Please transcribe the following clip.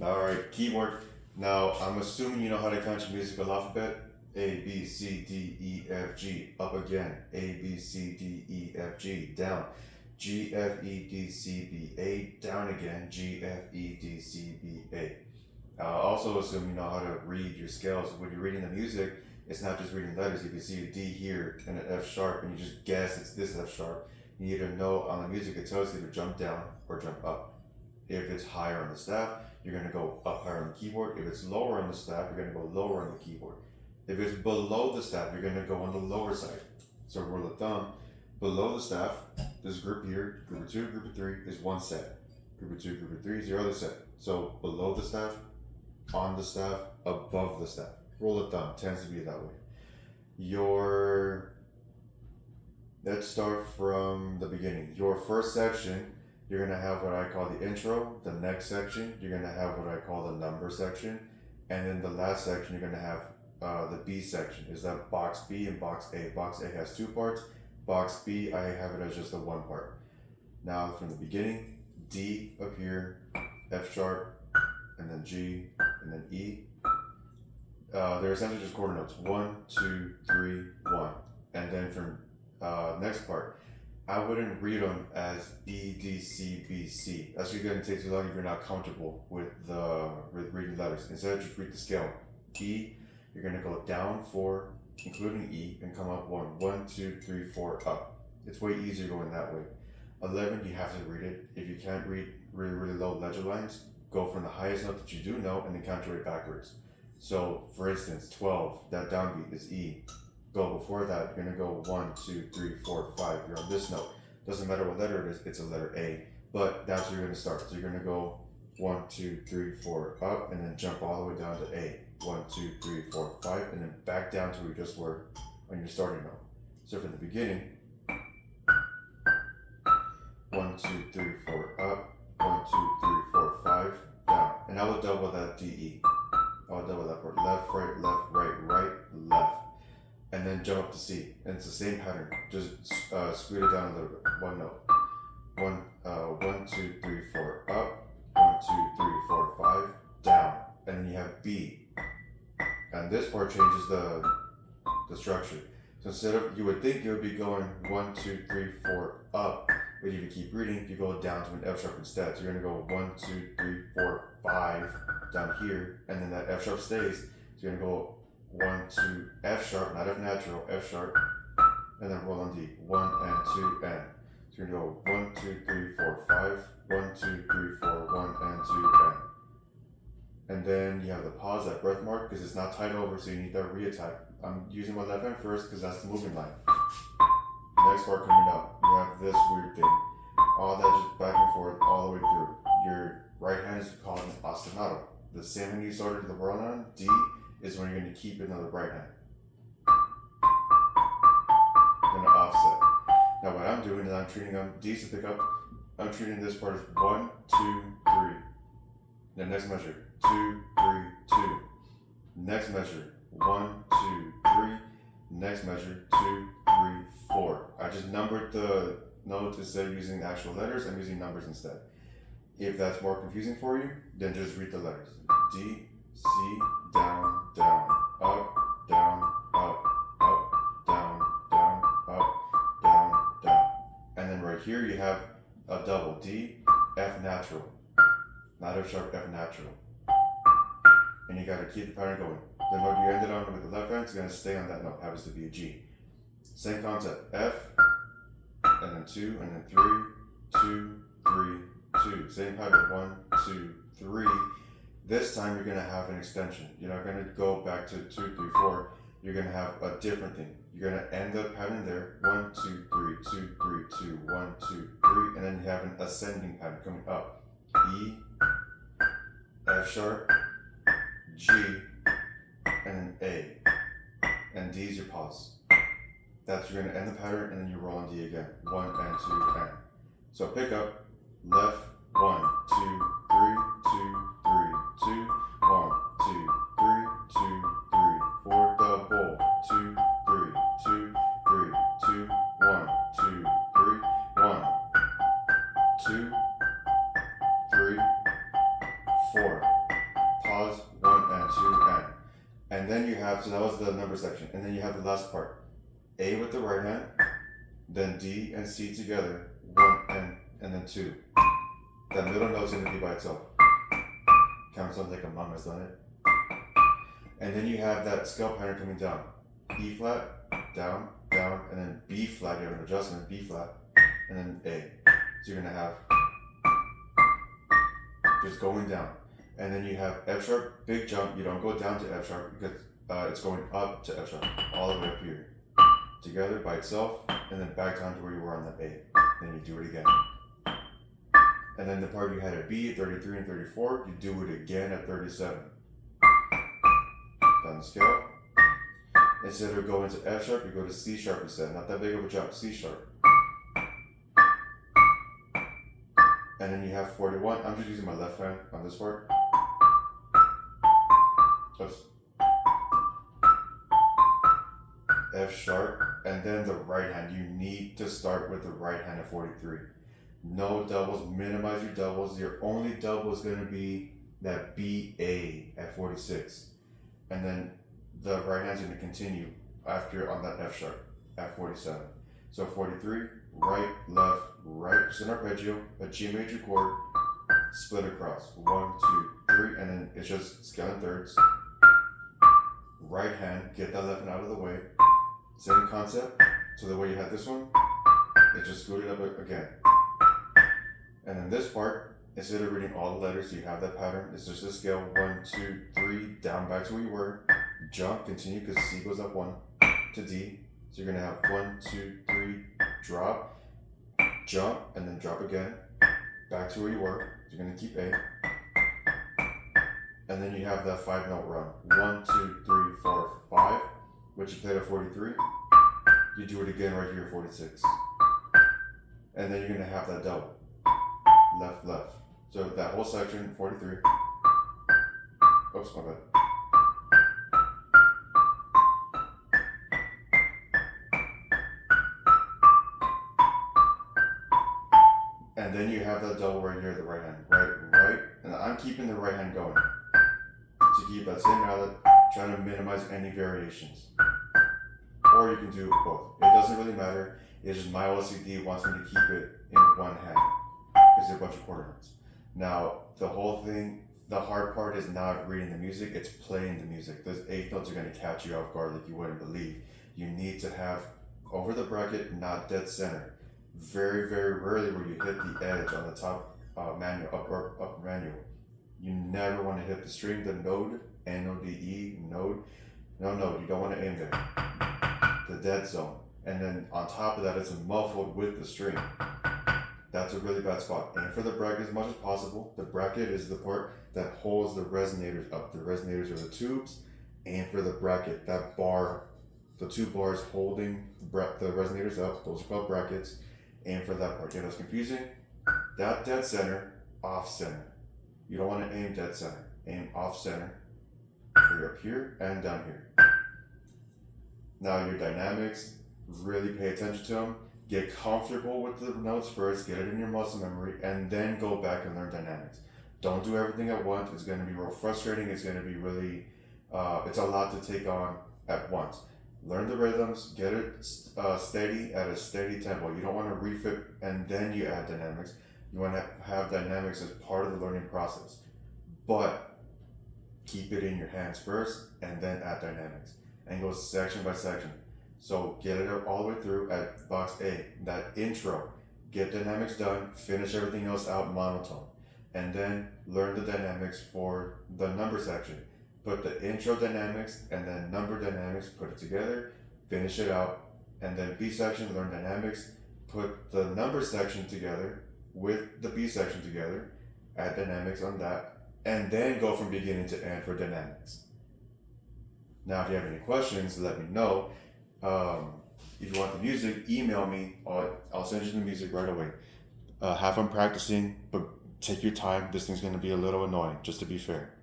Alright, keyboard. Now, I'm assuming you know how to count your musical alphabet. A, B, C, D, E, F, G. Up again. A, B, C, D, E, F, G. Down. G, F, E, D, C, B, A. Down again. G, F, E, D, C, B, A. Also assume you know how to read your scales. When you're reading the music, it's not just reading letters. If you see a D here and an F sharp and you just guess it's this F sharp, you either know on the music it tells you to jump down or jump up. If it's higher on the staff, you're going to go up higher on the keyboard. If it's lower on the staff, you're going to go lower on the keyboard. If it's below the staff, you're going to go on the lower side. So rule of thumb, below the staff, this group here, group of 2, group of 3 is one set. Group of 2, group of 3 is your other set. So below the staff, on the staff, above the staff. Rule of thumb tends to be that way. Let's start from the beginning. Your first section, you're going to have what I call the intro. The next section, you're going to have what I call the number section. And then the last section, you're going to have the B section. Is that box B and box A. Box A has 2 parts. Box B, I have it as just the 1 part. Now, from the beginning, D up here, F sharp, and then G, and then E. They're essentially just quarter notes. 1, 2, 3, 1. And then from next part, I wouldn't read them as E, D, C, B, C. That's just going to take too long if you're not comfortable with reading letters. Instead, just read the scale. E, you're going to go down 4, including E, and come up 1. 1, 2, 3, 4, up. It's way easier going that way. 11, you have to read it. If you can't read really low ledger lines, go from the highest note that you do know and then count your way backwards. So, for instance, 12, that downbeat is E. Go before that, you're going to go 1, 2, 3, 4, 5. You're on this note. Doesn't matter what letter it is, it's a letter A. But that's where you're going to start. So you're going to go 1, 2, 3, 4, up, and then jump all the way down to A. 1, 2, 3, 4, 5, and then back down to where you just were on your starting note. So from the beginning, 1, 2, 3, 4, up, 1, 2, 3, 4, 5, down. And I will double that DE. I will double that part. Left, right, left. And then jump up to C. And it's the same pattern. Just squeeze it down a little bit. One note. 1, 2, 3, 4, up. 1, 2, 3, 4, 5, down. And then you have B. And this part changes the structure. So instead of, you would think you would be going 1, 2, 3, 4, up. But if you keep reading, you go down to an F sharp instead. So you're going to go 1, 2, 3, 4, 5 down here. And then that F sharp stays. So you're going to go 1, 2, F sharp, not F natural, F sharp, and then roll on D. 1 and 2 and. So you're gonna go 1, 2, 3, 4, 5, 1, 2, 3, 4, 1 and 2 and. And then you have the pause, that breath mark, because it's not tied over, so you need that reattack. I'm using my left hand first because that's the moving line. Next part coming up, you have this weird thing. All that just back and forth all the way through. Your right hand is called an ostinato. The same when you started the whirl on, D is when you're going to keep it on the right hand. Then an offset. Now what I'm doing is I'm treating them, D's to pick up, I'm treating this part as 1, 2, 3. The next measure, 2, 3, 2. Next measure, 1, 2, 3. Next measure, 2, 3, 4. I just numbered the notes instead of using actual letters. I'm using numbers instead. If that's more confusing for you, then just read the letters. D, C, down, down, up, down, up, down, down, up, down, down. And then right here you have a double D, F natural. Not F sharp, F natural. And you gotta keep the pattern going. The note you ended on with the left hand is gonna stay on that note, happens to be a G. Same concept, F, and then 2, and then 3, 2, 3, 2. Same pattern, 1, 2, 3. This time you're going to have an extension. You're not going to go back to 2, 3, 4. You're going to have a different thing. You're going to end the pattern there. 1, 2, 3, 2, 3, 2, 1, 2, 3. And then you have an ascending pattern coming up. E, F sharp, G, and then A. And D is your pause. That's you're going to end the pattern and then you roll on D again. 1 and 2 and. So pick up, left, 1, 2, 3, 2, 3, 2, 1, 2, 3, 2, 3, 4, double, 2, 3, 2, 3, 2, 1, 2, 3, 1, 2, 3, 4. pause, 1 and 2 and then you have, so that was the number section, and then you have the last part. A with the right hand, then D and C together, 1 and then 2. That middle note's going to be by itself. Kind of sounds like a mom has done it. And then you have that scale pattern coming down. E flat, down, down, and then B flat, you have an adjustment, B flat, and then A. So you're going to have just going down. And then you have F sharp, big jump. You don't go down to F sharp because it's going up to F sharp, all the way up here. Together by itself, and then back down to where you were on that A. Then you do it again. And then the part you had at B, 33 and 34, you do it again at 37. Down the scale. Instead of going to F sharp, you go to C sharp instead. Not that big of a jump, C sharp. And then you have 41. I'm just using my left hand on this part. Oops. F sharp, and then the right hand. You need to start with the right hand at 43. No doubles, minimize your doubles. Your only double is going to be that B-A at 46. And then the right hand's going to continue after on that F sharp at 47. So 43, right, left, right, just an arpeggio, a G major chord, split across. 1, 2, 3, and then it's just scale in thirds. Right hand, get that left hand out of the way. Same concept. So the way you had this one, it just scooted up again. And then this part, instead of reading all the letters, you have that pattern. It's just a scale 1, 2, 3, down back to where you were. Jump, continue, because C goes up 1 to D. So you're gonna have 1, 2, 3, drop, jump, and then drop again. Back to where you were. You're gonna keep A. And then you have that 5-note run. 1, 2, 3, 4, 5, which you played at 43. You do it again right here at 46. And then you're gonna have that double. Left, left. So that whole section, 43. Oops, my bad. And then you have that double right here, the right hand. Right, right. And I'm keeping the right hand going. To keep that same mallet, trying to minimize any variations. Or you can do both. It doesn't really matter. It's just my OCD wants me to keep it in one hand. Because there are a bunch of quarter notes. Now, the whole thing, the hard part is not reading the music, it's playing the music. Those 8 notes are going to catch you off guard like you wouldn't believe. You need to have over the bracket, not dead center. Very, very rarely will you hit the edge on the top manual, upper manual. You never want to hit the string, the node, N-O-D-E, node. No, you don't want to aim there. The dead zone. And then on top of that, it's muffled with the string. That's a really bad spot. Aim for the bracket as much as possible. The bracket is the part that holds the resonators up. The resonators are the tubes. Aim for the bracket, that bar, the 2 bars holding the resonators up. Those are called brackets. Aim for that part. Yeah, that's confusing. That dead center, off center. You don't want to aim dead center. Aim off center for up here and down here. Now your dynamics, really pay attention to them. Get comfortable with the notes first, get it in your muscle memory, and then go back and learn dynamics. Don't do everything at once. It's going to be real frustrating. It's going to be really, it's a lot to take on at once. Learn the rhythms, get it steady at a steady tempo. You don't want to refit and then you add dynamics. You want to have dynamics as part of the learning process. But keep it in your hands first and then add dynamics. And go section by section. So get it all the way through at box A, that intro. Get dynamics done, finish everything else out monotone. And then learn the dynamics for the number section. Put the intro dynamics and then number dynamics, put it together, finish it out. And then B section, learn dynamics, put the number section together with the B section together, add dynamics on that, and then go from beginning to end for dynamics. Now, if you have any questions, let me know. If you want the music, email me. I'll send you the music right away. Have fun practicing, but take your time. This thing's going to be a little annoying, just to be fair.